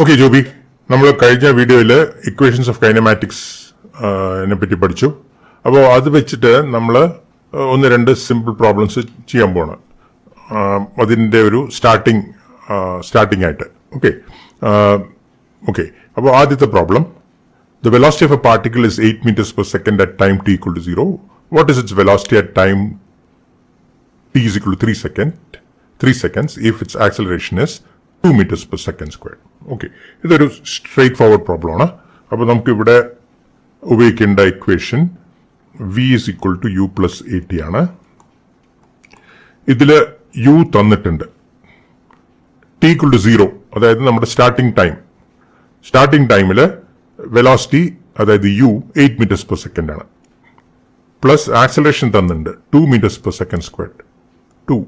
Okay Joby, നമ്മൾ കഴിഞ്ഞ വീഡിയോയിൽ ഇക്വേഷൻസ് ഓഫ് കൈനമാറ്റിക്സ് പറ്റി പഠിച്ചു. അപ്പോൾ അത് വെച്ചിട്ട് നമ്മൾ ഒന്ന് രണ്ട് സിമ്പിൾ പ്രോബ്ലംസ് ചെയ്യാൻ പോവാണ്. അതിൻ്റെ ഒരു സ്റ്റാർട്ടിംഗ് ആയിട്ട്. ഓക്കെ. അപ്പോൾ ആദ്യത്തെ problem, the velocity of a particle is 8 meters per second at time t equal to 0. What is its velocity at time t is equal to 3 seconds if its acceleration is 2 meters per second squared? Okay. ഇതൊരു straight forward problem ആണ്. അപ്പോൾ നമുക്ക് ഇവിടെ ഉപയോഗിക്കേണ്ട equation v is equal to u plus at ആണ്. ഇതിൽ u തന്നിട്ടുണ്ട്, t equal to 0, അതായത് നമ്മുടെ സ്റ്റാർട്ടിംഗ് ടൈമിൽ വെലോസിറ്റി, അതായത് u 8 meters per second ആണ്. പ്ലസ് ആക്സലറേഷൻ തന്നിട്ടുണ്ട് 2 meters per second squared. 2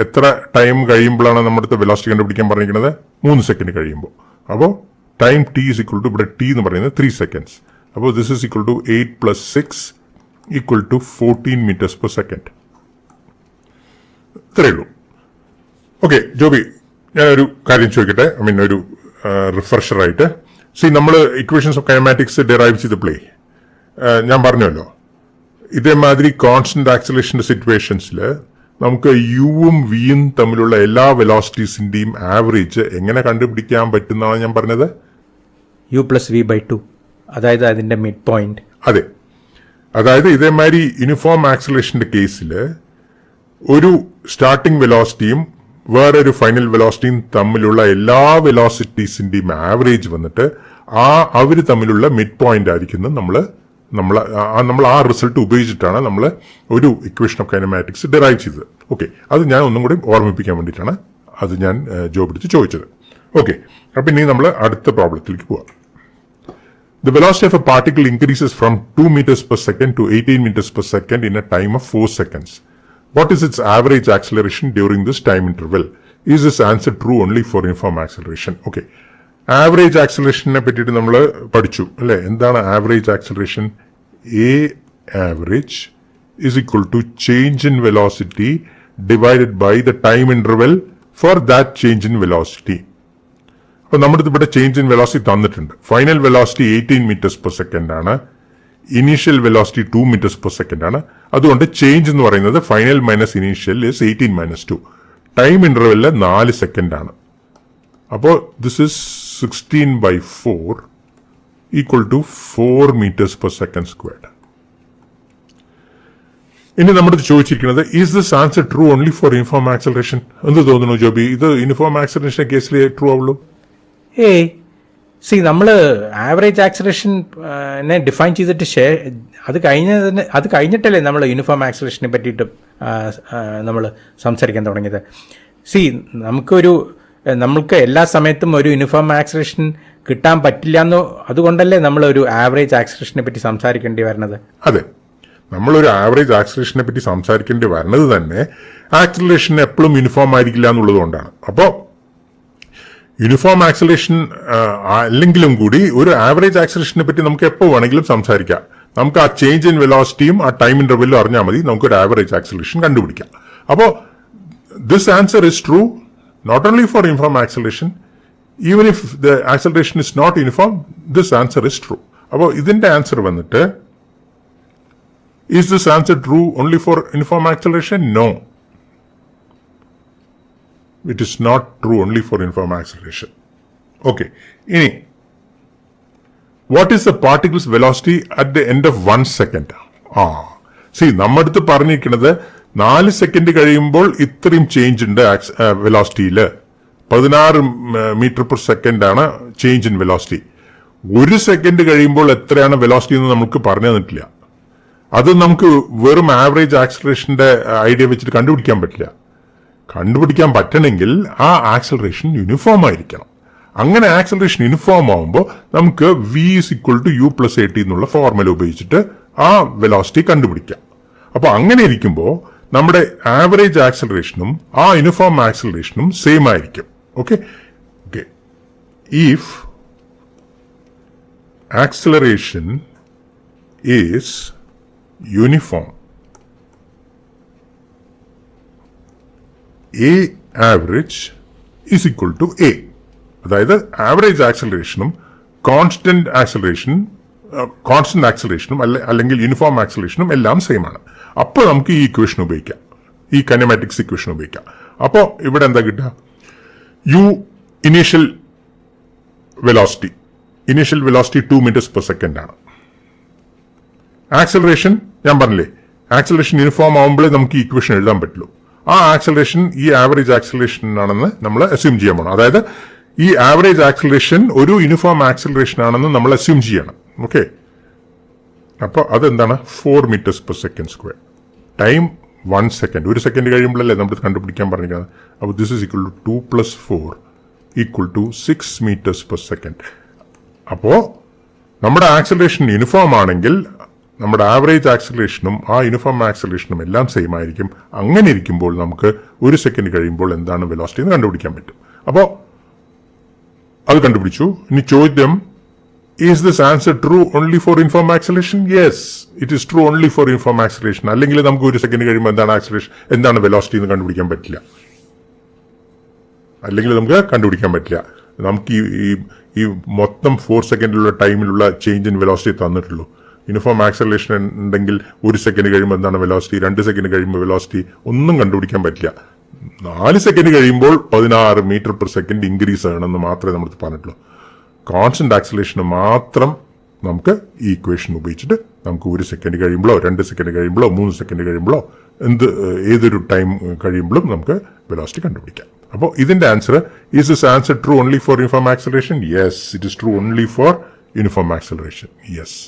എത്ര ടൈം കഴിയുമ്പോഴാണ് നമ്മുടെ വെലോസിറ്റി കണ്ടുപിടിക്കാൻ പറഞ്ഞിരിക്കുന്നത്? 3 സെക്കൻഡ് കഴിയുമ്പോൾ. അപ്പോൾ time t is equal to, ഇവിടെ t എന്ന് പറയുന്നത് 3 seconds. അപ്പോൾ this is equal to 8 plus 6 equal to 14 meters per second. ഇത്രയേ ഉള്ളൂ. ഓക്കെ ജോബി, ഞാനൊരു കാര്യം ചോദിക്കട്ടെ, ഒരു റിഫ്രഷറായിട്ട്. നമ്മൾ ഇക്വേഷൻസ് ഓഫ് കൈനമാറ്റിക്സ് ഡിറൈവ് ചെയ്തപ്പോഴേ ഞാൻ പറഞ്ഞല്ലോ, ഇതേമാതിരി കോൺസ്റ്റന്റ് ആക്സലേഷന്റെ സിറ്റുവേഷൻസിൽ നമുക്ക് യുവും വിയും തമ്മിലുള്ള എല്ലാ വെലോസിറ്റീസിന്റെയും ആവറേജ് എങ്ങനെ കണ്ടുപിടിക്കാൻ പറ്റുന്നതാണ് ഞാൻ പറഞ്ഞത്. u plus v by 2, അതായത് അതിന്റെ മിഡ് പോയിന്റ്. അതെ, അതായത് ഇതേമാതിരി യൂണിഫോം ആക്സലേഷന്റെ കേസിൽ ഒരു സ്റ്റാർട്ടിംഗ് വെലോസിറ്റിയും വേറൊരു ഫൈനൽ വെലോസിറ്റിയും തമ്മിലുള്ള എല്ലാ വെലോസിറ്റീസിന്റെയും ആവറേജ് വന്നിട്ട് അവർ തമ്മിലുള്ള മിഡ് പോയിന്റ് ആയിരിക്കും നമ്മൾ ആ റിസൾട്ട് ഉപയോഗിച്ചിട്ടാണ് നമ്മൾ ഒരു ഇക്വേഷൻ ഓഫ് കൈനമാറ്റിക്സ് ഡിറൈവ് ചെയ്തത്. ഓക്കെ, അത് ഞാൻ ഒന്നും കൂടി ഓർമ്മിപ്പിക്കാൻ വേണ്ടിയിട്ടാണ് അത് ഞാൻ ജോബെടുത്ത് ചോദിച്ചത്. ഓക്കെ, അപ്പം ഇനി നമ്മൾ അടുത്ത പ്രോബ്ലത്തിലേക്ക് പോവാം. The velocity of a particle increases from 2 meters per second to 18 meters per second in a time of 4 seconds. What is its average acceleration during this time interval? Is this answer true only for uniform acceleration? Okay. Average ആക്സലറേഷനെ പറ്റിയിട്ട് നമ്മൾ പഠിച്ചു അല്ലേ? എന്താണ് average acceleration? A average is equal to change in velocity divided by the time interval for that change in velocity. അപ്പൊ നമ്മുടെ ഇവിടെ change in velocity തന്നിട്ടുണ്ട്. Final velocity 18 meters per second ആണ്, initial velocity 2 meters per second ആണ്. അതുകൊണ്ട് change എന്ന് പറയുന്നത് final minus initial is 18 minus 2. Time ഇന്റർവെല്ലിൽ 4 സെക്കൻഡ് ആണ്. അപ്പോൾ this is 16 by 4 equal to 4 meters per second squared. ഇനി നമ്മുടെ ചോദിച്ചിരിക്കുന്നത്, is this answer true only for uniform acceleration? എന്ത് തോന്നുന്നു ജോബി? ഇത് യൂണിഫോം ആക്സലറേഷൻ കേസിൽ ട്രൂ ആവുള്ളൂ? നമ്മൾ ആവറേജ് ആക്സലറേഷൻ ഡിഫൈൻ ചെയ്തിട്ട് അത് കഴിഞ്ഞിട്ടല്ലേ നമ്മൾ യൂണിഫോം ആക്സലറേഷനെ പറ്റിയിട്ട് നമ്മൾ സംസാരിക്കാൻ തുടങ്ങിയത്. നമുക്ക് എല്ലാ സമയത്തും ഒരു യൂണിഫോം ആക്സലറേഷൻ കിട്ടാൻ പറ്റില്ല എന്ന്, അതുകൊണ്ടല്ലേ നമ്മൾ ഒരു ആവറേജ് ആക്സലറേഷനെ പറ്റി സംസാരിക്കേണ്ടി വരുന്നത്. അതെ, നമ്മളൊരു ആവറേജ് ആക്സലറേഷനെ പറ്റി സംസാരിക്കേണ്ടി വരുന്നത് തന്നെ ആക്സലറേഷൻ എപ്പോഴും യൂണിഫോം ആയിരിക്കില്ല എന്നുള്ളത് കൊണ്ടാണ്. അപ്പോൾ യൂണിഫോം ആക്സലറേഷൻ അല്ലെങ്കിലും കൂടി ഒരു ആവറേജ് ആക്സലറേഷനെ പറ്റി നമുക്ക് എപ്പോൾ വേണമെങ്കിലും സംസാരിക്കാം. നമുക്ക് ആ ചേഞ്ച് ഇൻ വെലോസിറ്റിയും ആ ടൈം ഇന്റർവെല്ലും അറിഞ്ഞാൽ മതി, നമുക്കൊരു ആവറേജ് ആക്സലറേഷൻ കണ്ടുപിടിക്കാം. അപ്പോൾ this answer is true not only for uniform acceleration, even if the acceleration is not uniform, this answer is true. അപ്പോൾ ഇതിന്റെ ആൻസർ വന്നിട്ട്, is this answer true only for uniform acceleration? No, it is not true only for uniform acceleration. Okay, ഇനി what is the particle's velocity at the end of 1 second? നമ്മുടെ അടുത്ത് പറഞ്ഞിരിക്കുന്നത് 4 second കഴിയുമ്പോൾ ഇത്രയും change ഉണ്ട് വെലോസിറ്റിയിൽ. 16 meter per second ആണ് change in velocity. 1 second കഴിയുമ്പോൾ എത്രയാണ് വെലോസിറ്റി എന്ന് നമുക്ക് പറഞ്ഞു തന്നിട്ടില്ല. അത് നമുക്ക് വെറും ആവറേജ് ആക്സലറേഷന്റെ ഐഡിയ വെച്ചിട്ട് കണ്ടുപിടിക്കാൻ പറ്റില്ല. കണ്ടുപിടിക്കാൻ പറ്റണമെങ്കിൽ ആ ആക്സലറേഷൻ യൂണിഫോം ആയിരിക്കണം. അങ്ങനെ ആക്സലറേഷൻ യൂണിഫോം ആവുമ്പോൾ നമുക്ക് v is equal to u plus at എന്നുള്ള ഫോർമുല ഉപയോഗിച്ചിട്ട് ആ വെലോസിറ്റി കണ്ടുപിടിക്കാം. അപ്പൊ അങ്ങനെ ഇരിക്കുമ്പോൾ നമ്മുടെ ആവറേജ് ആക്സലറേഷനും ആ യൂണിഫോം ആക്സലറേഷനും സെയിം ആയിരിക്കും. Okay, if acceleration is uniform, A average is equal to A. അതായത് ആവറേജ് ആക്സലറേഷനും കോൺസ്റ്റന്റ് ആക്സലറേഷനും അല്ലെങ്കിൽ യൂണിഫോം ആക്സലറേഷനും എല്ലാം സെയിം ആണ്. അപ്പോൾ നമുക്ക് ഈ ഇക്വേഷൻ ഉപയോഗിക്കാം, ഈ കൈനമാറ്റിക്സ് ഇക്വേഷൻ ഉപയോഗിക്കാം. അപ്പോൾ ഇവിടെ എന്താ കിട്ടുക? U initial velocity 2 meters per second ആണ്. ആക്സലറേഷൻ ഞാൻ പറഞ്ഞില്ലേ, ആക്സലറേഷൻ യൂണിഫോം ആവുമ്പോഴേ നമുക്ക് ഈ ഇക്വേഷൻ എഴുതാൻ പറ്റുള്ളൂ. ആ ആക്സലറേഷൻ ഈ ആവറേജ് ആക്സലറേഷൻ ആണെന്ന് നമ്മൾ അസ്യൂം ചെയ്യാൻ പോകണം. അതായത് ഈ ആവറേജ് ആക്സലറേഷൻ ഒരു യൂണിഫോം ആക്സലറേഷൻ ആണെന്ന് നമ്മൾ അസ്യൂം ചെയ്യണം. ഓക്കെ, അപ്പോൾ അതെന്താണ്? 4 meters per second square. Time 1 second. 1 second കഴിയുമ്പോഴല്ലേ നമ്മൾ കണ്ടുപിടിക്കാൻ പറഞ്ഞിരിക്കുന്നത്. അപ്പോൾ this is equal to 2 + 4 = 6 meters per second. അപ്പോൾ നമ്മുടെ ആക്സലറേഷൻ യൂണിഫോം ആണെങ്കിൽ നമ്മുടെ ആവറേജ് ആക്സലറേഷനും ആ യൂണിഫോം ആക്സലറേഷനും എല്ലാം സെയിം ആയിരിക്കും. അങ്ങനെ ഇരിക്കുമ്പോൾ നമുക്ക് 1 second കഴിയുമ്പോൾ എന്താണ് വെലോസിറ്റി എന്ന് കണ്ടുപിടിക്കാൻ പറ്റും. അപ്പോൾ അത് കണ്ടുപിടിച്ചു. ഇനി ചോദ്യം, is this answer true only for uniform acceleration? Yes, it is true only for uniform acceleration. അല്ലെങ്കിൽ നമുക്ക് 1 second കഴിയുമ്പോൾ എന്താണ് ആക്സലറേഷൻ, എന്താണ് വെലോസിറ്റി എന്ന് കണ്ടുപിടിക്കാൻ പറ്റില്ല. അല്ലെങ്കിൽ നമുക്ക് കണ്ടുപിടിക്കാൻ പറ്റില്ല. നമുക്ക് ഈ മൊത്തം 4 സെക്കൻഡിലുള്ള ടൈമിലുള്ള ചേഞ്ച് ഇൻ വെലോസിറ്റി തന്നിട്ടുള്ളൂ. യൂണിഫോം ആക്സലറേഷൻ ഉണ്ടെങ്കിൽ 1 second കഴിയുമ്പോൾ എന്താണ് വെലോസിറ്റി, 2 second കഴിയുമ്പോൾ വെലോസിറ്റി ഒന്നും കണ്ടുപിടിക്കാൻ പറ്റില്ല. 4 second കഴിയുമ്പോൾ 16 meter per second ഇൻക്രീസ് ആണെന്ന് മാത്രമേ നമ്മൾ പറഞ്ഞിട്ടുള്ളൂ. കോൺസ്റ്റന്റ് ആക്സലറേഷന് മാത്രം നമുക്ക് ഈ ഇക്വേഷൻ ഉപയോഗിച്ചിട്ട് നമുക്ക് 1 second കഴിയുമ്പോഴോ 2 second കഴിയുമ്പോഴോ 3 second കഴിയുമ്പോഴോ ഏതൊരു ടൈം കഴിയുമ്പോഴും നമുക്ക് വെലോസിറ്റി കണ്ടുപിടിക്കാം. അപ്പോൾ ഇതിന്റെ answer, is this answer true only for uniform acceleration? Yes, it is true only for uniform acceleration. Yes.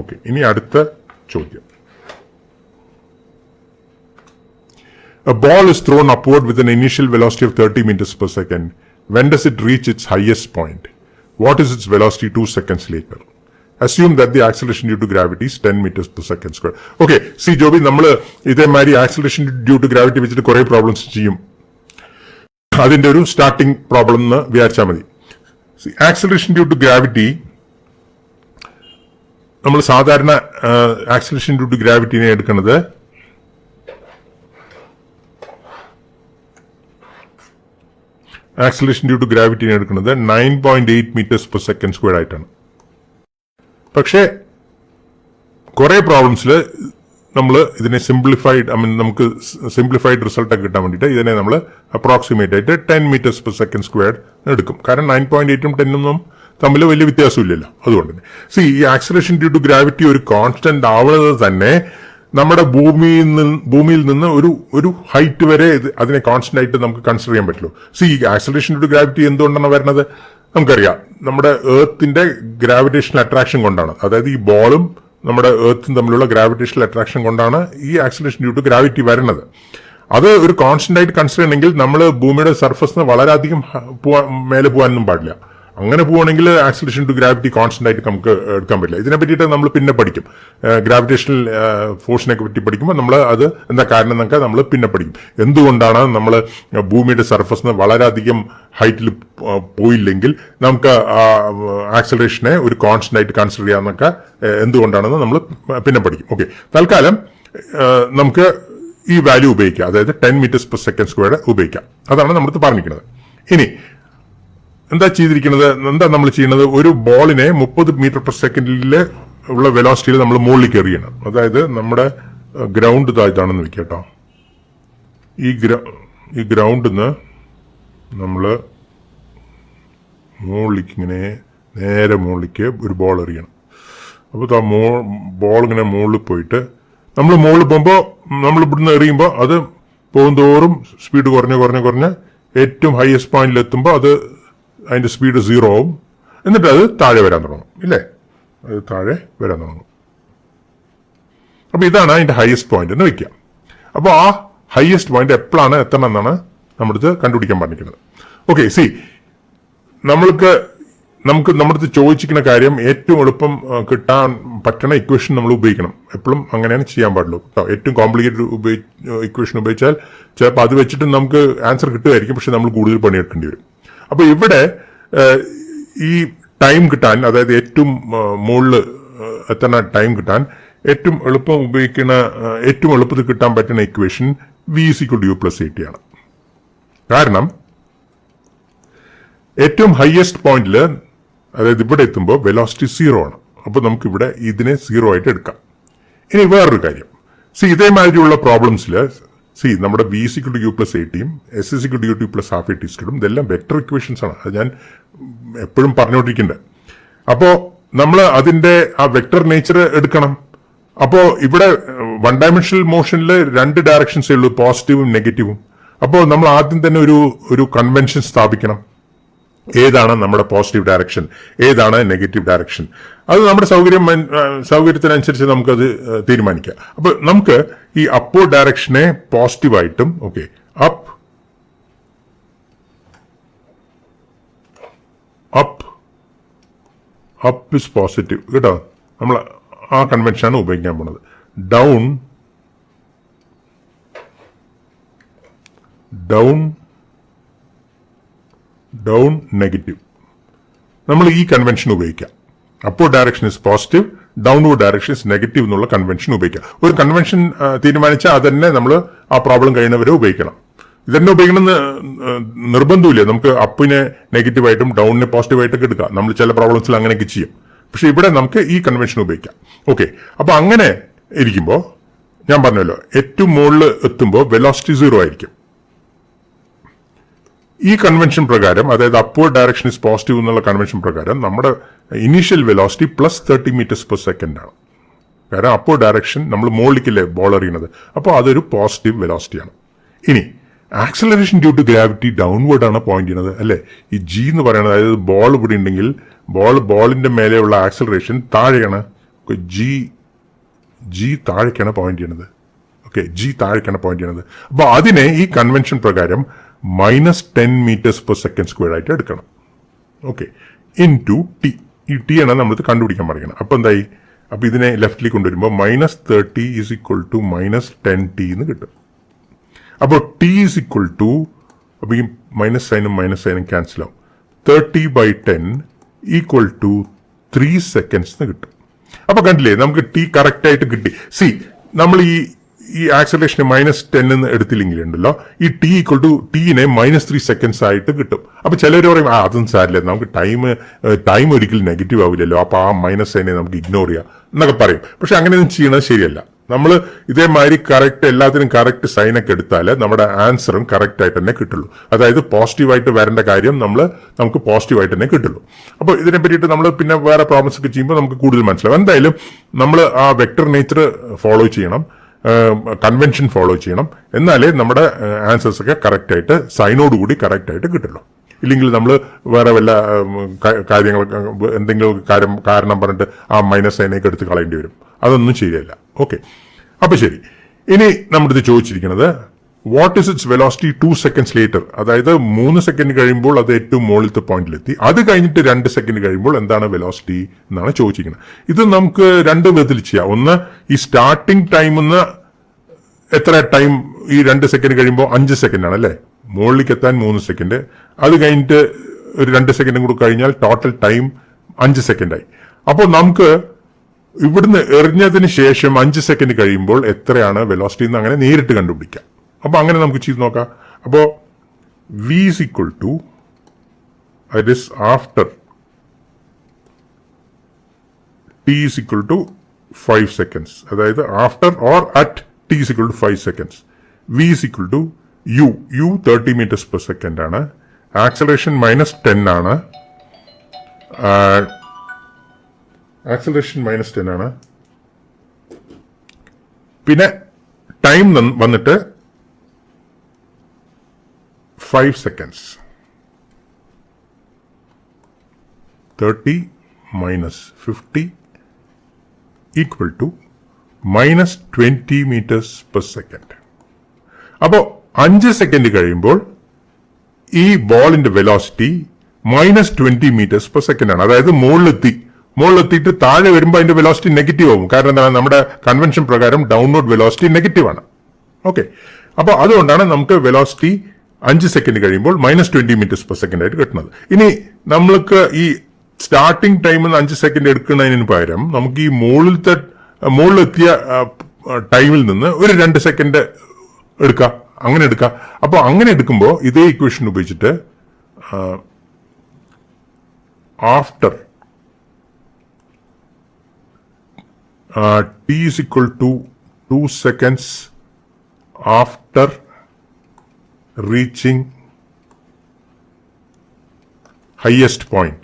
Okay, ഇനി അടുത്ത ചോദ്യം. A ball is thrown upward with an initial velocity of 30 meters per second. When does it reach its highest point? What is its velocity 2 seconds later? Assume that the acceleration due to gravity is 10 meters per second square. Okay, see Joby, നമ്മൾ ഇതേമാതിരി acceleration due to gravity വെച്ചിട്ട് കുറെ problems ചെയ്യും. അതിന്റെ ഒരു starting problem എന്ന് വിചാരിച്ചാൽ മതി. ആക്സലറേഷൻ ഡ്യൂ ടു ഗ്രാവിറ്റി, നമ്മൾ സാധാരണ ആക്സലറേഷൻ ഡ്യൂ ടു ഗ്രാവിറ്റിനെ എടുക്കുന്നത് ആക്സലറേഷൻ ഡ്യൂ ടു ഗ്രാവിറ്റിനെ എടുക്കുന്നത് 9.8 meters per second square ആയിട്ടാണ്. പക്ഷേ കുറെ പ്രോബ്ലംസിൽ നമ്മൾ ഇതിനെ നമുക്ക് സിംപ്ലിഫൈഡ് റിസൾട്ട് ഒക്കെ കിട്ടാൻ വേണ്ടിയിട്ട് ഇതിനെ നമ്മൾ അപ്രോക്സിമേറ്റ് ആയിട്ട് 10 meters per second square എടുക്കും. കാരണം 9.8ഉം 10ഉം തമ്മിൽ വലിയ വ്യത്യാസമില്ലല്ലോ. അതുകൊണ്ട് തന്നെ ഈ ആക്സലറേഷൻ ഡ്യൂ ടു ഗ്രാവിറ്റി ഒരു കോൺസ്റ്റന്റ് ആവുന്നത് തന്നെ നമ്മുടെ ഭൂമിയിൽ നിന്ന് ഒരു ഹൈറ്റ് വരെ അതിനെ കോൺസ്റ്റന്റ് ആയിട്ട് നമുക്ക് കൺസിഡർ ചെയ്യാൻ പറ്റുള്ളൂ. ആക്സലറേഷൻ ഡ്യൂ ടു ഗ്രാവിറ്റി എന്തുകൊണ്ടാണ് വരുന്നത് നമുക്കറിയാം. നമ്മുടെ എർത്തിന്റെ ഗ്രാവിറ്റേഷണൽ അട്രാക്ഷൻ കൊണ്ടാണ്. അതായത് ഈ ബോളും നമ്മുടെ എർത്തും തമ്മിലുള്ള ഗ്രാവിറ്റേഷണൽ അട്രാക്ഷൻ കൊണ്ടാണ് ഈ ആക്സലറേഷൻ ഡ്യൂ ടു ഗ്രാവിറ്റി വരുന്നത്. അത് ഒരു കോൺസ്റ്റന്റ് ആയിട്ട് കൺസിഡർ ചെയ്യണമെങ്കിൽ നമ്മൾ ഭൂമിയുടെ സർഫസിന് വളരെയധികം മേലെ പോകാനൊന്നും പാടില്ല. അങ്ങനെ പോവുകയാണെങ്കിൽ ആക്സലറേഷൻ ടു ഗ്രാവിറ്റി കോൺസ്റ്റന്റ് ആയിട്ട് നമുക്ക് എടുക്കാൻ പറ്റില്ല. ഇതിനെ പറ്റിയിട്ട് നമ്മൾ പിന്നെ പഠിക്കും. ഗ്രാവിറ്റേഷണൽ ഫോഴ്സിനെ പറ്റി പഠിക്കുമ്പോൾ നമ്മൾ അത് എന്താ കാരണം എന്നൊക്കെ നമ്മൾ പിന്നെ പഠിക്കും. എന്തുകൊണ്ടാണ് നമ്മൾ ഭൂമിയുടെ സർഫസിന് വളരെയധികം ഹൈറ്റിൽ പോയില്ലെങ്കിൽ നമുക്ക് ആക്സലറേഷനെ ഒരു കോൺസ്റ്റന്റ് ആയിട്ട് കൺസിഡർ ചെയ്യാമെന്നൊക്കെ എന്തുകൊണ്ടാണെന്ന് നമ്മൾ പിന്നെ പഠിക്കും. ഓക്കെ, തൽക്കാലം നമുക്ക് ഈ വാല്യൂ ഉപയോഗിക്കാം. അതായത് 10 meters per second square ഉപയോഗിക്കാം. അതാണ് നമ്മൾ പറഞ്ഞിരിക്കുന്നത്. ഇനി എന്താ നമ്മൾ ചെയ്യുന്നത്, ഒരു ബോളിനെ 30 meter per second ഉള്ള വെലോസിറ്റിയിൽ നമ്മൾ മുകളിലേക്ക് എറിയണം. അതായത് നമ്മുടെ ഗ്രൗണ്ട് ഇതാണെന്ന് വെക്കാം കേട്ടോ. ഈ ഗ്രൗണ്ടിന്ന് നമ്മൾ മുകളിലേക്ക് ഇങ്ങനെ നേരെ മുകളിലേക്ക് ഒരു ബോൾ എറിയണം. അപ്പോൾ ബോൾ ഇങ്ങനെ മുകളിൽ പോയിട്ട് നമ്മൾ മുകളിൽ പോകുമ്പോൾ നമ്മൾ ഇവിടുന്ന് എറിയുമ്പോൾ അത് പോകുന്തോറും സ്പീഡ് കുറഞ്ഞ് ഏറ്റവും ഹയസ്റ്റ് പോയിന്റിൽ എത്തുമ്പോൾ അതിന്റെ സ്പീഡ് 0 ആവും. എന്നിട്ട് അത് താഴെ വരാൻ തുടങ്ങും. ഇല്ലേ, അത് താഴെ വരാൻ തുടങ്ങും. അപ്പൊ ഇതാണ് അതിന്റെ ഹയസ്റ്റ് പോയിന്റ് എന്ന് വെക്കാം. അപ്പോൾ ആ ഹയസ്റ്റ് പോയിന്റ് എപ്പോഴാണ് എത്തണം എന്നാണ് നമ്മളിത് കണ്ടുപിടിക്കാൻ പറഞ്ഞിരിക്കുന്നത്. ഓക്കെ, നമുക്ക് നമ്മുടെ ചോദിച്ചിരിക്കുന്ന കാര്യം ഏറ്റവും എളുപ്പം കിട്ടാൻ പറ്റണ ഇക്വേഷൻ നമ്മൾ ഉപയോഗിക്കണം. എപ്പോഴും അങ്ങനെയാണ് ചെയ്യാൻ പാടുള്ളൂ കേട്ടോ. ഏറ്റവും കോംപ്ലിക്കേറ്റഡ് ഇക്വേഷൻ ഉപയോഗിച്ചാൽ ചിലപ്പോൾ അത് വെച്ചിട്ട് നമുക്ക് ആൻസർ കിട്ടുമായിരിക്കും, പക്ഷെ നമ്മൾ കൂടുതൽ പണിയെടുക്കേണ്ടി വരും. അപ്പൊ ഇവിടെ ഈ ടൈം കിട്ടാൻ, അതായത് ഏറ്റവും മുകളിൽ എത്തുന്ന ടൈം കിട്ടാൻ ഏറ്റവും എളുപ്പത്തിൽ കിട്ടാൻ പറ്റുന്ന ഇക്വേഷൻ v = u + at ആണ്. കാരണം ഏറ്റവും ഹയസ്റ്റ് പോയിന്റിൽ, അതായത് ഇവിടെ എത്തുമ്പോൾ വെലോസിറ്റി 0 ആണ്. അപ്പോൾ നമുക്ക് ഇവിടെ ഇതിനെ 0 ആയിട്ട് എടുക്കാം. ഇനി വേറൊരു കാര്യം, ഇതേമാതിരിയുള്ള പ്രോബ്ലംസിൽ നമ്മുടെ v = u + at യും s = ut + ½ at സ്ക്വയറും ഇതെല്ലാം വെക്ടർ ഇക്വേഷൻസ് ആണ്. അത് ഞാൻ എപ്പോഴും പറഞ്ഞുകൊണ്ടിരിക്കേണ്ടത്. അപ്പോൾ നമ്മൾ അതിന്റെ ആ വെക്ടർ നേച്ചർ എടുക്കണം. അപ്പോൾ ഇവിടെ 1 ഡയമെൻഷണൽ മോഷനിൽ 2 ഡയറക്ഷൻസേ ഉള്ളൂ, പോസിറ്റീവും നെഗറ്റീവും. അപ്പോൾ നമ്മൾ ആദ്യം തന്നെ ഒരു കൺവെൻഷൻ സ്ഥാപിക്കണം. ഏതാണ് നമ്മുടെ പോസിറ്റീവ് ഡയറക്ഷൻ, ഏതാണ് നെഗറ്റീവ് ഡയറക്ഷൻ. അത് നമ്മുടെ സൗകര്യത്തിനനുസരിച്ച് നമുക്കത് തീരുമാനിക്കാം. അപ്പൊ നമുക്ക് ഈ അപ്വേർഡ് ഡയറക്ഷനെ പോസിറ്റീവായിട്ടും, ഓക്കെ, അപ്പ് ഇസ് പോസിറ്റീവ് കേട്ടോ, നമ്മൾ ആ കൺവെൻഷനാണ് ഉപയോഗിക്കാൻ പോണത്. ഡൗൺ നെഗറ്റീവ്, നമ്മൾ ഈ കൺവെൻഷൻ ഉപയോഗിക്കാം. Upward direction is positive, downward direction is negative എന്നുള്ള കൺവെൻഷൻ ഉപയോഗിക്കാം. ഒരു കൺവെൻഷൻ തീരുമാനിച്ചാൽ അതന്നെ നമ്മൾ ആ പ്രോബ്ലം കഴിയുന്നവരെ ഉപയോഗിക്കണം. ഇതന്നെ ഉപയോഗിക്കണമെന്ന് നിർബന്ധമില്ല. നമുക്ക് അപ്പിനെ നെഗറ്റീവായിട്ടും ഡൗണിനെ പോസിറ്റീവായിട്ടൊക്കെ എടുക്കാം. നമ്മൾ ചില പ്രോബ്ലംസിൽ അങ്ങനെയൊക്കെ ചെയ്യും. പക്ഷെ ഇവിടെ നമുക്ക് ഈ കൺവെൻഷൻ ഉപയോഗിക്കാം. ഓക്കെ, അപ്പൊ അങ്ങനെ ഇരിക്കുമ്പോൾ ഞാൻ പറഞ്ഞല്ലോ, ഏറ്റവും മുകളിൽ എത്തുമ്പോൾ വെലോസിറ്റി 0 ആയിരിക്കും. ഈ കൺവെൻഷൻ പ്രകാരം, അതായത് അപ്വേർഡ് ഡയറക്ഷൻ ഇസ് പോസിറ്റീവ് എന്നുള്ള കൺവെൻഷൻ പ്രകാരം നമ്മുടെ ഇനീഷ്യൽ വെലോസിറ്റി +30 m/s ആണ്. കാരണം അപ്വേർഡ് ഡയറക്ഷൻ നമ്മൾ മുകളിലേക്കല്ലേ ബോൾ എറിയുന്നത്, അപ്പോൾ അതൊരു പോസിറ്റീവ് വെലോസിറ്റിയാണ്. ഇനി acceleration due to gravity downward ആണ് പോയിന്റ് ചെയ്യുന്നത്, അല്ലെ? ഈ ജി എന്ന് പറയുന്നത്, അതായത് ബോൾ ഇവിടെ ഉണ്ടെങ്കിൽ ബോളിന്റെ മേലെയുള്ള ആക്സലറേഷൻ താഴെയാണ്. ജി താഴേക്കാണ് പോയിന്റ് ചെയ്യുന്നത്. ഓക്കെ, ജി താഴേക്കാണ് പോയിന്റ് ചെയ്യുന്നത്. അപ്പൊ അതിനെ ഈ കൺവെൻഷൻ പ്രകാരം -10 m/s² ആയിട്ട് എടുക്കണം. Okay, into T. ഈ ടി ആണ് നമ്മളിത് കണ്ടുപിടിക്കാൻ പറയുന്നത്. അപ്പൊ എന്തായി? അപ്പൊ ഇതിനെ ലെഫ്റ്റിലേക്ക് കൊണ്ടുവരുമ്പോൾ -30 = -10t എന്ന് കിട്ടും. അപ്പോൾ ടി അപ്പൊ ഈ മൈനസ് സൈനും ക്യാൻസൽ ആവും. 30/10 = 3 seconds എന്ന് കിട്ടും. അപ്പൊ കണ്ടില്ലേ, നമുക്ക് ടി കറക്റ്റ് ആയിട്ട് കിട്ടി. നമ്മൾ ഈ ആക്സലേഷനെ -10 എന്ന് എടുത്തില്ലെങ്കിൽ ഉണ്ടല്ലോ, ഈ ടീനെ -3 seconds ആയിട്ട് കിട്ടും. അപ്പൊ ചിലർ പറയും, അതൊന്നും സാരില്ല, നമുക്ക് ടൈം ഒരിക്കലും നെഗറ്റീവ് ആവില്ലല്ലോ, അപ്പൊ ആ -സൈനെ നമുക്ക് ഇഗ്നോർ ചെയ്യാം എന്നൊക്കെ പറയും. പക്ഷെ അങ്ങനെയൊന്നും ചെയ്യണത് ശരിയല്ല. നമ്മൾ ഇതേമാതിരി എല്ലാത്തിനും കറക്റ്റ് സൈനൊക്കെ എടുത്താൽ നമ്മുടെ ആൻസറും കറക്റ്റ് ആയിട്ട് തന്നെ കിട്ടുള്ളൂ. അതായത് പോസിറ്റീവായിട്ട് വരേണ്ട കാര്യം നമുക്ക് പോസിറ്റീവായിട്ട് തന്നെ കിട്ടുള്ളൂ. അപ്പോൾ ഇതിനെ പറ്റിയിട്ട് നമ്മൾ പിന്നെ വേറെ പ്രോബ്ലംസ് ഒക്കെ ചെയ്യുമ്പോൾ നമുക്ക് കൂടുതൽ മനസ്സിലാവും. എന്തായാലും നമ്മൾ ആ വെക്ടർ നേച്ചർ ഫോളോ ചെയ്യണം, കൺവെൻഷൻ ഫോളോ ചെയ്യണം. എന്നാലേ നമ്മുടെ ആൻസേഴ്സ് ഒക്കെ കറക്റ്റ് ആയിട്ട് സൈനോടുകൂടി കറക്റ്റ് ആയിട്ട് കിട്ടുള്ളൂ. ഇല്ലെങ്കിൽ നമ്മൾ വേറെ വല്ല കാര്യങ്ങളൊക്കെ എന്തെങ്കിലും കാരണം പറഞ്ഞിട്ട് ആ -സൈനൊക്കെ എടുത്ത് കളയേണ്ടി വരും. അതൊന്നും ശരിയല്ല. ഓക്കെ, അപ്പൊ ശരി. ഇനി നമ്മളിത് ചോദിച്ചിരിക്കുന്നത്, what is it's velocity 2 seconds later? അതായത് 3 സെക്കൻഡ് കഴിയുമ്പോൾ അത് ഏറ്റവും മുകളിലത്തെ പോയിന്റിലെത്തി. അത് കഴിഞ്ഞിട്ട് 2 സെക്കൻഡ് കഴിയുമ്പോൾ എന്താണ് വെലോസിറ്റി എന്നാണ് ചോദിച്ചിരിക്കുന്നത്. ഇത് നമുക്ക് 2 വിധത്തിൽ ചെയ്യാം. ഒന്ന്, ഈ സ്റ്റാർട്ടിംഗ് ടൈം എത്ര ടൈം, ഈ 2 സെക്കൻഡ് കഴിയുമ്പോൾ 5 സെക്കൻഡ് ആണ്, അല്ലെ? മുകളിലേക്ക് എത്താൻ 3 സെക്കൻഡ്, അത് കഴിഞ്ഞിട്ട് ഒരു 2 സെക്കൻഡും കൂടി കഴിഞ്ഞാൽ ടോട്ടൽ ടൈം 5 സെക്കൻഡായി. അപ്പോൾ നമുക്ക് ഇവിടുന്ന് എറിഞ്ഞതിന് ശേഷം 5 സെക്കൻഡ് കഴിയുമ്പോൾ എത്രയാണ് വെലോസിറ്റി എന്ന് അങ്ങനെ നേരിട്ട് കണ്ടുപിടിക്കാം. അപ്പൊ അങ്ങനെ നമുക്ക് ചെയ്ത് നോക്കാം. അപ്പോ v is after t = 5 seconds, അതായത് after or at t = 5 seconds. v u 30 m/s ആണ്. ആക്സലറേഷൻ -10 ആണ്. പിന്നെ ടൈം വന്നിട്ട് 5 seconds. 30 - 50 = -20 m/s. അപ്പോ 5 സെക്കൻഡ് കഴിയുമ്പോൾ ഈ ബോളിന്റെ വെലോസിറ്റി -20 m/s ആണ്. അതായത് മുകളിലെത്തിയിട്ട് താഴെ വരുമ്പോൾ അതിന്റെ വെലോസിറ്റി നെഗറ്റീവ് ആവും. കാരണം എന്താണ്? നമ്മുടെ കൺവെൻഷൻ പ്രകാരം ഡൗൺവേർഡ് വെലോസിറ്റി നെഗറ്റീവ് ആണ്. ഓക്കെ, അപ്പൊ അതുകൊണ്ടാണ് നമുക്ക് വെലോസിറ്റി 5 സെക്കൻഡ് കഴിയുമ്പോൾ -20 m/s ആയിട്ട് കിട്ടുന്നത്. ഇനി നമ്മൾക്ക് ഈ സ്റ്റാർട്ടിംഗ് ടൈം 5 സെക്കൻഡ് എടുക്കുന്നതിന് പകരം നമുക്ക് ഈ മുകളിലെത്തിയ ടൈമിൽ നിന്ന് ഒരു 2 സെക്കൻഡ് എടുക്കാം. അപ്പൊ അങ്ങനെ എടുക്കുമ്പോൾ ഇതേ ഇക്വേഷൻ ഉപയോഗിച്ചിട്ട് after t is equal to 2 seconds after reaching highest point.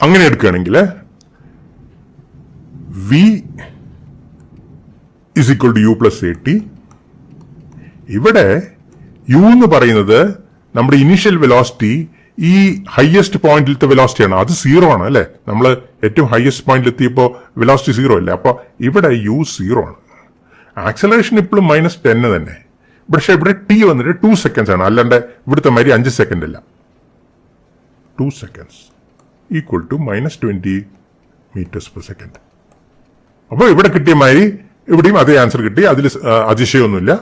അങ്ങനെ എടുക്കുകയാണെങ്കിൽ v is equal to u plus at. ഇവിടെ u എന്ന് പറയുന്നത് നമ്മുടെ ഇനീഷ്യൽ വെലോസിറ്റി ഈ ഹയസ്റ്റ് പോയിന്റിലത്തെ വെലോസിറ്റിയാണ്. അത് 0 ആണ് അല്ലെ. നമ്മൾ ഏറ്റവും ഹയസ്റ്റ് പോയിന്റിൽ എത്തിയപ്പോൾ വെലോസിറ്റി 0 അല്ലേ. അപ്പൊ ഇവിടെ u 0 ആണ്. ആക്സലറേഷൻ ഇപ്പോഴും -10 തന്നെ. പക്ഷെ ഇവിടെ t വന്നിട്ട് 2 seconds ആണ്. അല്ലാണ്ട് ഇവിടുത്തെ മാതിരി 5 സെക്കൻഡ് അല്ല. 2 seconds equal to -20 meters per second. അപ്പോൾ ഇവിടെ കിട്ടിയ മാതിരി ഇവിടെയും അതേ ആൻസർ കിട്ടി. അതിൽ അതിശയമൊന്നുമില്ല.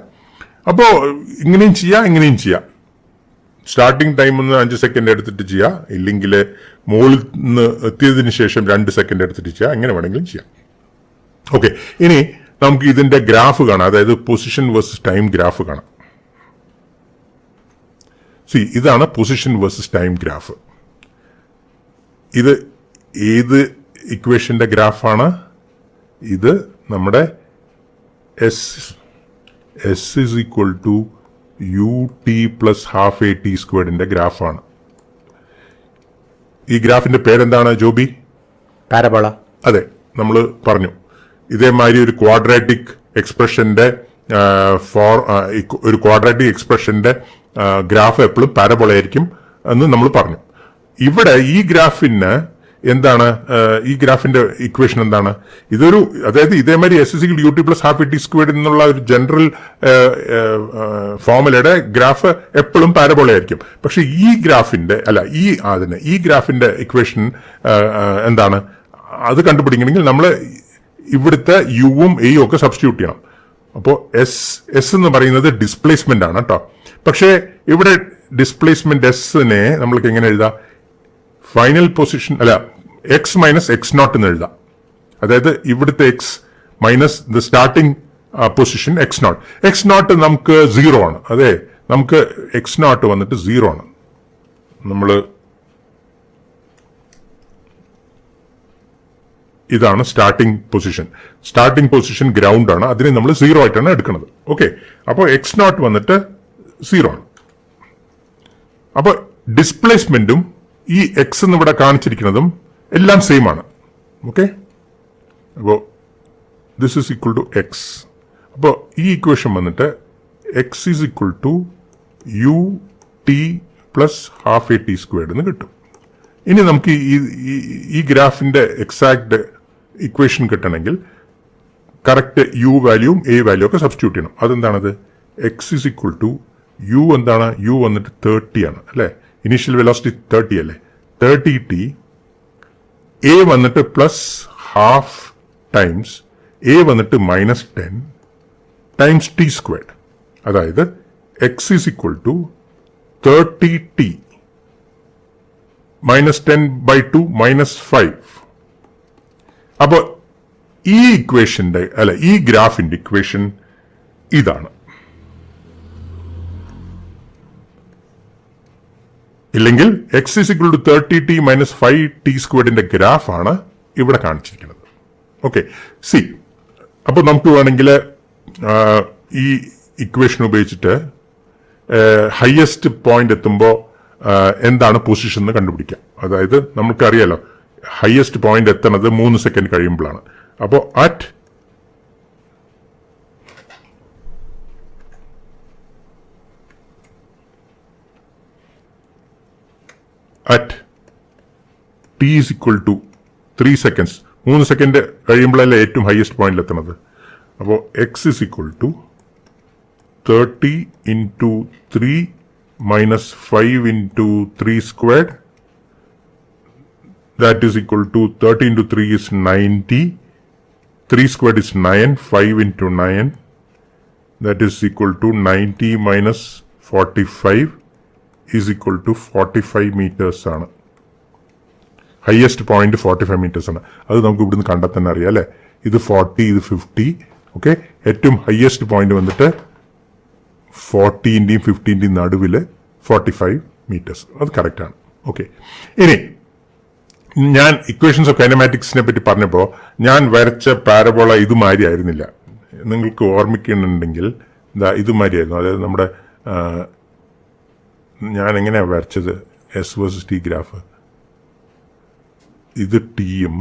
അപ്പോൾ ഇങ്ങനെയും ചെയ്യാം, ഇങ്ങനെയും ചെയ്യാം. സ്റ്റാർട്ടിംഗ് ടൈം ഒന്ന് 5 സെക്കൻഡ് എടുത്തിട്ട് ചെയ്യാം, ഇല്ലെങ്കിൽ മുകളിൽ നിന്ന് എത്തിയതിന് ശേഷം 2 സെക്കൻഡ് എടുത്തിട്ട് ചെയ്യാം. എങ്ങനെ വേണമെങ്കിലും ചെയ്യാം. ഓക്കെ, ഇനി നമുക്ക് ഇതിന്റെ ഗ്രാഫ് കാണാം. അതായത് പൊസിഷൻ വേഴ്സസ് ടൈം ഗ്രാഫ് കാണാം. ഇതാണ് പൊസിഷൻ വേഴ്സസ് ടൈം ഗ്രാഫ്. ഇത് ഏത് ഇക്വേഷന്റെ ഗ്രാഫാണ്? ഇത് നമ്മുടെ S is equal to ut plus ½ at സ്ക്വയർഡിന്റെ ഗ്രാഫാണ്. ഈ ഗ്രാഫിന്റെ പേരെന്താണ് ജോബി? പാരബോള. അതെ, നമ്മൾ പറഞ്ഞു. ഇതേമാതിരി ഒരു ക്വാഡ്രാറ്റിക് എക്സ്പ്രഷന്റെ ഗ്രാഫ് എപ്പോഴും പാരബോള ആയിരിക്കും എന്ന് നമ്മൾ പറഞ്ഞു. ഇവിടെ ഈ ഗ്രാഫിന് എന്താണ്? ഈ ഗ്രാഫിന്റെ ഇക്വേഷൻ എന്താണ്? അതായത് ഇതേമാതിരി S is equal ut plus ½ at squared എന്നുള്ള ഒരു ജനറൽ ഫോർമുലയുടെ ഗ്രാഫ് എപ്പോഴും പാരബോള ആയിരിക്കും. പക്ഷെ ഈ ഗ്രാഫിന്റെ ഇക്വേഷൻ എന്താണ്? അത് കണ്ടുപിടിക്കണമെങ്കിൽ നമ്മൾ ഇവിടുത്തെ യുവും എയും ഒക്കെ സബ്സ്റ്റിറ്റ്യൂട്ട് ചെയ്യണം. അപ്പോൾ എസ് എന്ന് പറയുന്നത് ഡിസ്പ്ലേസ്മെന്റ് ആണ് കേട്ടോ. പക്ഷേ ഇവിടെ ഡിസ്പ്ലേസ്മെന്റ് എസിനെ നമ്മൾക്ക് എങ്ങനെ എഴുതാം? Final position X minus X naught എന്ന് എഴുതാം. അതായത് ഇവിടുത്തെ X minus the starting position X naught. X naught നമുക്ക് 0 ആണ്. അതെ, നമുക്ക് എക്സ് നോട്ട് വന്നിട്ട് 0 ആണ്. ഇതാണ് starting position. Starting position ground ആണ്. അതിനെ നമ്മൾ 0 ആയിട്ടാണ് എടുക്കുന്നത്. ഓക്കെ, അപ്പോൾ എക്സ് നോട്ട് വന്നിട്ട് 0 ആണ്. അപ്പോൾ ഡിസ്പ്ലേസ്മെന്റും ഈ എക്സ് എന്ന് ഇവിടെ കാണിച്ചിരിക്കുന്നതും എല്ലാം സെയിം ആണ്. ഓക്കെ, അപ്പോൾ this is equal to x. അപ്പോൾ ഈ ഇക്വേഷൻ വന്നിട്ട് x is equal to ut plus ½ at squared എന്ന് കിട്ടും. ഇനി നമുക്ക് ഈ ഗ്രാഫിന്റെ എക്സാക്ട് ഇക്വേഷൻ കിട്ടണമെങ്കിൽ കറക്റ്റ് യു വാല്യൂവും എ വാല്യൂ ഒക്കെ സബ്സ്റ്റിറ്റ്യൂട്ട് ചെയ്യണം. അതെന്താണത്? X is equal to u എന്താണ്? യു വന്നിട്ട് 30 ആണ് അല്ലെ. ഇനീഷ്യൽ വെലോസിറ്റി 30 അല്ലേ. 30t. എ വന്നിട്ട് പ്ലസ് ½ ടൈംസ് എ വന്നിട്ട് -10 ടൈംസ് ടി സ്ക്വയർഡ്. അതായത് X is equal to 30t -10/2 -5. അപ്പോ ഈ ഗ്രാഫിന്റെ ഇക്വേഷൻ ഇതാണ്. ഇല്ലെങ്കിൽ X is equal to 30t -5t സ്ക്വയർഡിന്റെ ഗ്രാഫാണ് ഇവിടെ കാണിച്ചിരിക്കുന്നത്. ഓക്കെ, അപ്പൊ നമുക്ക് വേണമെങ്കിൽ ഈ ഇക്വേഷൻ ഉപയോഗിച്ചിട്ട് ഹയസ്റ്റ് പോയിന്റ് എത്തുമ്പോൾ എന്താണ് പൊസിഷൻ എന്ന് കണ്ടുപിടിക്കാം. അതായത് നമുക്കറിയാലോ ഹയസ്റ്റ് പോയിന്റ് എത്തുന്നത് 3 സെക്കൻഡ് കഴിയുമ്പോഴാണ്. അപ്പോൾ at t is equal to 3 seconds, 3 second കഴിയുമ്പോഴല്ലേ ഏറ്റവും ഹയസ്റ്റ് പോയിന്റിൽ എത്തുന്നത്. അപ്പോൾ x is equal to 30 into 3 minus 5 into 3 squared. That is equal to 30 into 3 is 90. 3 squared is 9. 5 into 9. That is equal to 90 minus 45 is equal to 45 meters ആണ്. Highest point 45 meters ആണ്. അത് നമുക്ക് ഇവിടുന്ന് കണ്ടാൽ തന്നെ അറിയാം അല്ലെ. ഇത് 40, ഇത് 50. ഓക്കെ, ഏറ്റവും ഹയസ്റ്റ് പോയിന്റ് വന്നിട്ട് 40ന്റെയും 15ന്റെയും നടുവിൽ 45 മീറ്റേഴ്സ്. അത് കറക്റ്റാണ്. ഓക്കെ, ഇനി ഞാൻ ഇക്വേഷൻസ് ഓഫ് കൈനമാറ്റിക്സിനെ പറ്റി പറഞ്ഞപ്പോൾ ഞാൻ വരച്ച പാരബോള ഇതുമാതിരി ആയിരുന്നില്ല. നിങ്ങൾക്ക് ഓർമ്മിക്കുന്നുണ്ടെങ്കിൽ ഇതുമാതിരിയായിരുന്നു. അതായത് നമ്മുടെ ഞാൻ എങ്ങനെയാണ് വരച്ചത്, എസ് വേഴ്സസ് ടി ഗ്രാഫ്. ഇത് ടിയും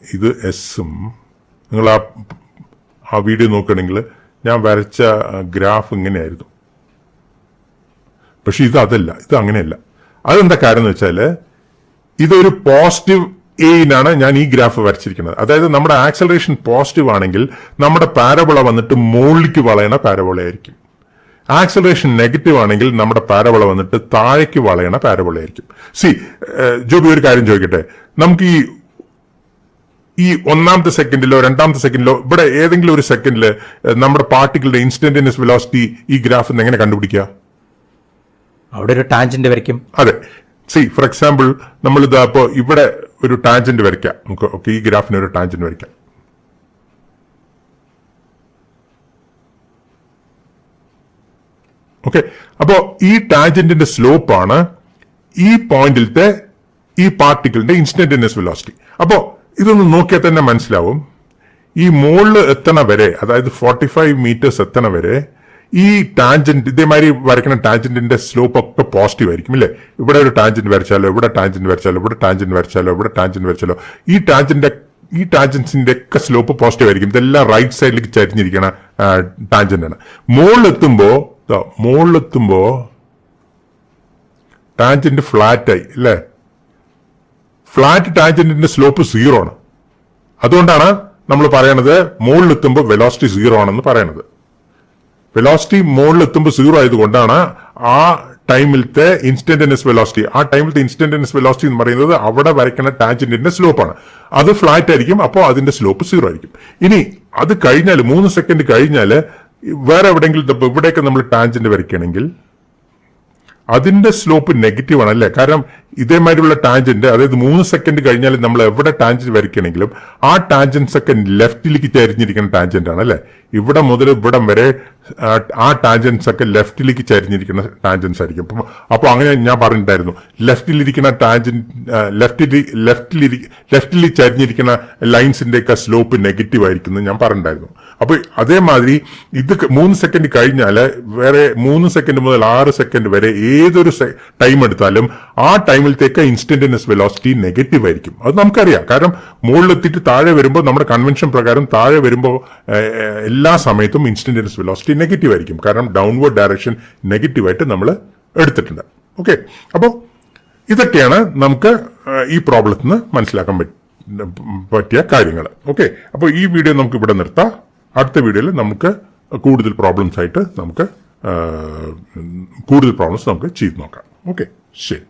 ഇത് എസും. നിങ്ങൾ ആ വീഡിയോ നോക്കുകയാണെങ്കിൽ ഞാൻ വരച്ച ഗ്രാഫ് ഇങ്ങനെയായിരുന്നു. പക്ഷെ അതല്ല, ഇത് അങ്ങനെയല്ല. അതെന്താ കാരണം എന്ന് വെച്ചാൽ ഇതൊരു പോസിറ്റീവ് എയിലാണ് ഞാൻ ഈ ഗ്രാഫ് വരച്ചിരിക്കുന്നത്. അതായത് നമ്മുടെ ആക്സലറേഷൻ പോസിറ്റീവ് ആണെങ്കിൽ നമ്മുടെ പാരബോള വന്നിട്ട് മുകളിലേക്ക് വളയണ പാരബോള ആയിരിക്കും. ആക്സലറേഷൻ നെഗറ്റീവ് ആണെങ്കിൽ നമ്മുടെ പാരബോള വന്നിട്ട് താഴേക്ക് വളയണ പാരബോള ആയിരിക്കും. ജോബി ഒരു കാര്യം ചോദിക്കട്ടെ, നമുക്ക് ഈ ഒന്നാമത്തെ സെക്കൻഡിലോ രണ്ടാമത്തെ സെക്കൻഡിലോ ഇവിടെ ഏതെങ്കിലും ഒരു സെക്കൻഡിൽ നമ്മുടെ പാർട്ടിക്കിളുടെ ഇൻസ്റ്റന്റേനിയസ് വെലോസിറ്റി ഈ ഗ്രാഫിൽ നിന്ന് എങ്ങനെ കണ്ടുപിടിക്കുക? അവിടെ ഒരു ടാൻജന്റ് വരയ്ക്കും. അതെ, ഫോർ എക്സാമ്പിൾ നമ്മളിത് അപ്പോൾ ഇവിടെ ഒരു ടാൻജന്റ് വരയ്ക്കാം. നമുക്ക് ഓക്കെ, ഈ ഗ്രാഫിന് ഒരു ടാൻജന്റ് വരയ്ക്കാം. ഓക്കെ, അപ്പോ ഈ ടാൻജന്റിന്റെ സ്ലോപ്പാണ് ഈ പോയിന്റിലത്തെ ഈ പാർട്ടിക്കിളിന്റെ ഇൻസ്റ്റന്റേനിയസ് വെലോസിറ്റി. അപ്പോ ഇതൊന്ന് നോക്കിയാൽ തന്നെ മനസ്സിലാവും, ഈ മുകളിൽ എത്തണ വരെ, അതായത് 45 മീറ്റേഴ്സ് എത്തണ വരെ ഈ ടാൻജന്റ് ഇതേമാതിരി വരയ്ക്കുന്ന ടാൻജന്റിന്റെ സ്ലോപ്പ് ഒക്കെ പോസിറ്റീവ് ആയിരിക്കും, ഇല്ലേ? ഇവിടെ ഒരു ടാൻജന്റ് വരച്ചാലോ, ഇവിടെ ടാൻജന്റ് വരച്ചാലോ, ഇവിടെ ടാൻജന്റ് വരച്ചാലോ, ഇവിടെ ടാൻജന്റ് വരച്ചാലോ, ഈ ടാൻജന്റ്സിന്റെ ഒക്കെ സ്ലോപ്പ് പോസിറ്റീവ് ആയിരിക്കും. ഇതെല്ലാം റൈറ്റ് സൈഡിലേക്ക് ചരിഞ്ഞിരിക്കണ ടാൻജന്റ് ആണ്. മുകളിലെത്തുമ്പോ ടാൻജന്റ് ഫ്ലാറ്റ് ആയി, അല്ലേ? ഫ്ലാറ്റ് ടാൻജന്റിന്റെ സ്ലോപ്പ് 0 ആണ്. അതുകൊണ്ടാണ് നമ്മൾ പറയണത് മുകളിലെത്തുമ്പോൾ വെലോസിറ്റി 0 ആണെന്ന് പറയണത്. വെലോസിറ്റി മുകളിലെത്തുമ്പോൾ 0 ആയതുകൊണ്ടാണ് ആ ടൈമിലത്തെ ഇൻസ്റ്റന്റേനിയസ് വെലോസിറ്റി എന്ന് പറയുന്നത് അവിടെ വരയ്ക്കുന്ന ടാൻജന്റിന്റെ സ്ലോപ്പാണ്. അത് ഫ്ലാറ്റ് ആയിരിക്കും, അപ്പോൾ അതിന്റെ സ്ലോപ്പ് 0 ആയിരിക്കും. ഇനി അത് കഴിഞ്ഞാൽ 3 സെക്കൻഡ് കഴിഞ്ഞാൽ വേറെ എവിടെയെങ്കിലും ഇവിടെയൊക്കെ നമ്മൾ ടാൻജന്റ് വരയ്ക്കുകയാണെങ്കിൽ അതിന്റെ സ്ലോപ്പ് നെഗറ്റീവ് ആണ്, അല്ലേ? കാരണം ഇതേമാതിരിയുള്ള ടാൻജന്റ്, അതായത് 3 സെക്കൻഡ് കഴിഞ്ഞാൽ നമ്മൾ എവിടെ ടാൻജന്റ് വരയ്ക്കണമെങ്കിലും ആ ടാൻജൻസ് ഒക്കെ ലെഫ്റ്റിലേക്ക് ചരിഞ്ഞിരിക്കുന്ന ടാൻജന്റ് ആണ്, അല്ലെ? ഇവിടെ മുതൽ ഇവിടം വരെ ആ ടാൻജൻസ് ഒക്കെ ലെഫ്റ്റിലേക്ക് ചരിഞ്ഞിരിക്കുന്ന ടാൻജൻസ് ആയിരിക്കും. അപ്പൊ അങ്ങനെ ഞാൻ പറഞ്ഞിട്ടുണ്ടായിരുന്നു, ലെഫ്റ്റിലിരിക്കുന്ന ലെഫ്റ്റിൽ ചരിഞ്ഞിരിക്കുന്ന ലൈൻസിന്റെ ഒക്കെ സ്ലോപ്പ് നെഗറ്റീവ് ആയിരിക്കും ഞാൻ പറഞ്ഞിട്ടുണ്ടായിരുന്നു. അപ്പൊ അതേമാതിരി ഇത് 3 സെക്കൻഡ് കഴിഞ്ഞാല് വേറെ 3 സെക്കൻഡ് മുതൽ 6 സെക്കൻഡ് വരെ ഏതൊരു ടൈം എടുത്താലും ആ ടൈമിലത്തേക്ക് ഇൻസ്റ്റന്റേനിയസ് വെലോസിറ്റി നെഗറ്റീവ് ആയിരിക്കും. അത് നമുക്കറിയാം. കാരണം മുകളിലെത്തിയിട്ട് താഴെ വരുമ്പോൾ നമ്മുടെ കൺവെൻഷൻ പ്രകാരം താഴെ വരുമ്പോൾ എല്ലാ സമയത്തും ഇൻസ്റ്റന്റേനിയസ് വെലോസിറ്റി നെഗറ്റീവ് ആയിരിക്കും. കാരണം ഡൗൺവേർഡ് ഡയറക്ഷൻ നെഗറ്റീവായിട്ട് നമ്മൾ എടുത്തിട്ടുണ്ട്. ഓക്കെ, അപ്പോൾ ഇതൊക്കെയാണ് നമുക്ക് ഈ പ്രോബ്ലത്തിൽ നിന്ന് മനസ്സിലാക്കാൻ പറ്റിയ കാര്യങ്ങൾ. ഓക്കെ, അപ്പോൾ ഈ വീഡിയോ നമുക്ക് ഇവിടെ നിർത്താം. അടുത്ത വീഡിയോയിൽ നമുക്ക് കൂടുതൽ പ്രോബ്ലംസ് നമുക്ക് ചെയ്ത് നോക്കാം. ഓക്കെ, ശരി.